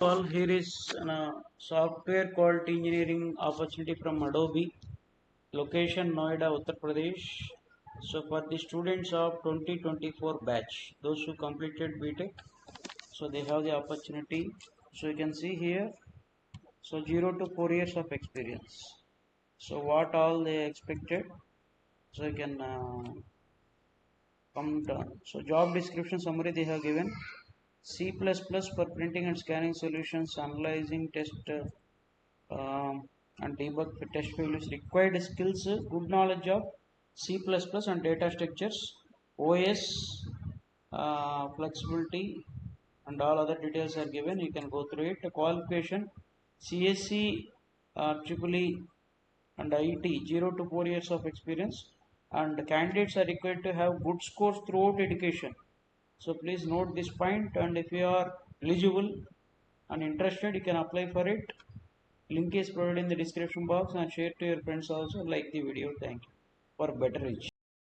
All here is software quality engineering opportunity from Adobe, location Noida, Uttar Pradesh. So for the students of 2024 batch, those who completed BTech, so they have the opportunity. So you can see here, so 0 to 4 years of experience. So what all they expected, so you can come down. So job description summary they have given. C++ for printing and scanning solutions, analyzing test and debug test failures. Required skills: good knowledge of C++ and data structures, OS, flexibility, and all other details are given. You can go through it. Qualification: CSC, EEE, and IT, 0 to 4 years of experience. And candidates are required to have good scores throughout education. So please note this point, and if you are eligible and interested, you can apply for it. Link is provided in the description box, and share to your friends also. Like the video. Thank you for better reach.